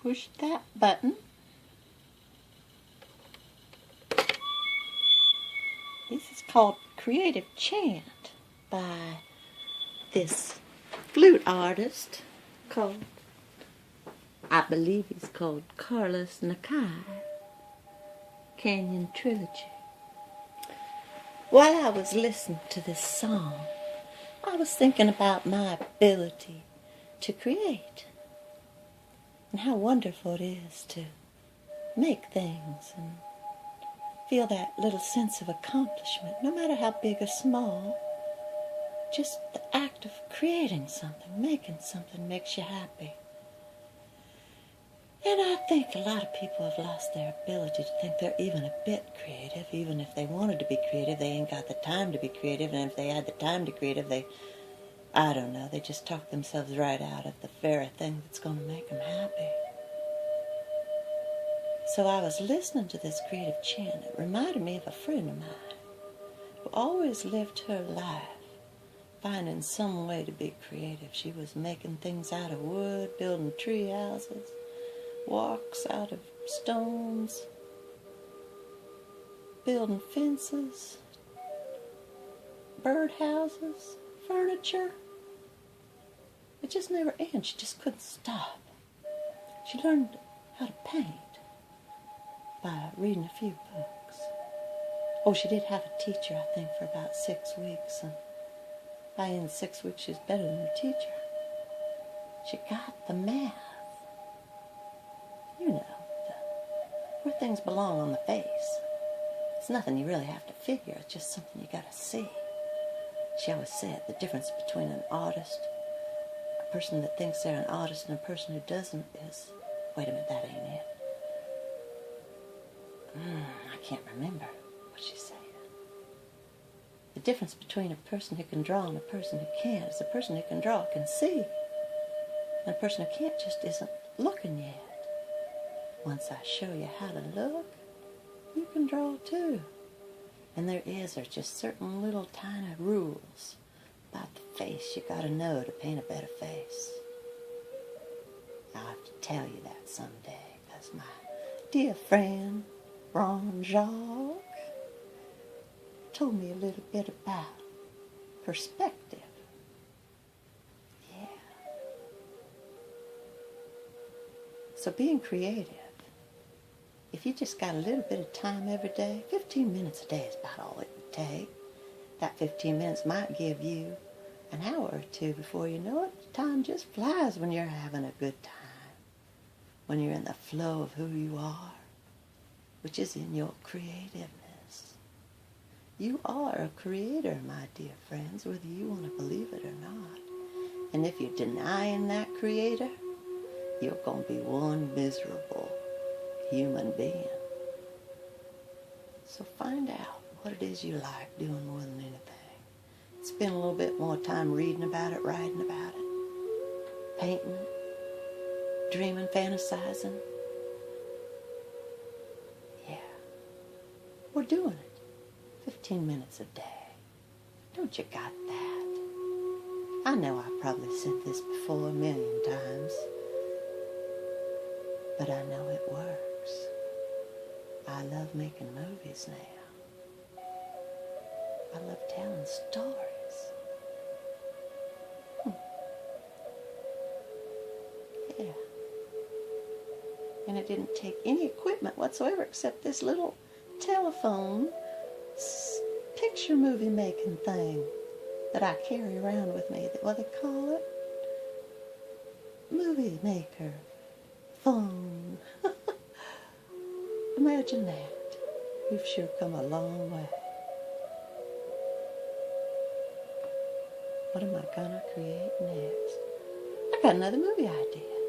Push that button. This is called Creative Chant by this flute artist called, I believe he's called Carlos Nakai. Canyon Trilogy. While I was listening to this song, I was thinking about my ability to create and how wonderful it is to make things and feel that little sense of accomplishment, no matter how big or small. Just the act of creating something, making something makes you happy. And I think a lot of people have lost their ability to think they're even a bit creative. Even if they wanted to be creative, they ain't got the time to be creative. And if they had the time to be creative, I don't know, they just talk themselves right out of the very thing that's going to make them happy. So I was listening to this creative chant. It reminded me of a friend of mine who always lived her life finding some way to be creative. She was making things out of wood, building tree houses, walks out of stones, building fences, bird houses, furniture. It just never ended. She just couldn't stop. She learned how to paint by reading a few books. Oh, she did have a teacher, I think, for about 6 weeks, and by the end of 6 weeks, she was better than her teacher. She got the math. You know, where things belong on the face. It's nothing you really have to figure. It's just something you got to see. She always said the difference between an artist, a person that thinks they're an artist, and a person who doesn't is, wait a minute, that ain't it. I can't remember what she said. The difference between a person who can draw and a person who can't is the person who can draw can see. And a person who can't just isn't looking yet. Once I show you how to look, you can draw too. And there's just certain little tiny rules about the face you gotta know to paint a better face. I'll have to tell you that someday, because my dear friend, Ron Jacques, told me a little bit about perspective. Yeah. So being creative, if you just got a little bit of time every day, 15 minutes a day is about all it would take. That 15 minutes might give you an hour or two before you know it. Time just flies when you're having a good time, when you're in the flow of who you are, which is in your creativeness. You are a creator, my dear friends, whether you want to believe it or not. And if you're denying that creator, you're going to be one miserable human being. So find out what it is you like doing more than anything. Spend a little bit more time reading about it, writing about it, painting, dreaming, fantasizing. Yeah. We're doing it. 15 minutes a day. Don't you got that? I know I probably said this before a million times, but I know it works. I love making movies now. I love telling stories. Yeah. And it didn't take any equipment whatsoever except this little telephone picture movie making thing that I carry around with me. What they call it? Movie maker phone. Imagine that. We've sure come a long way. What am I gonna create next? I got another movie idea.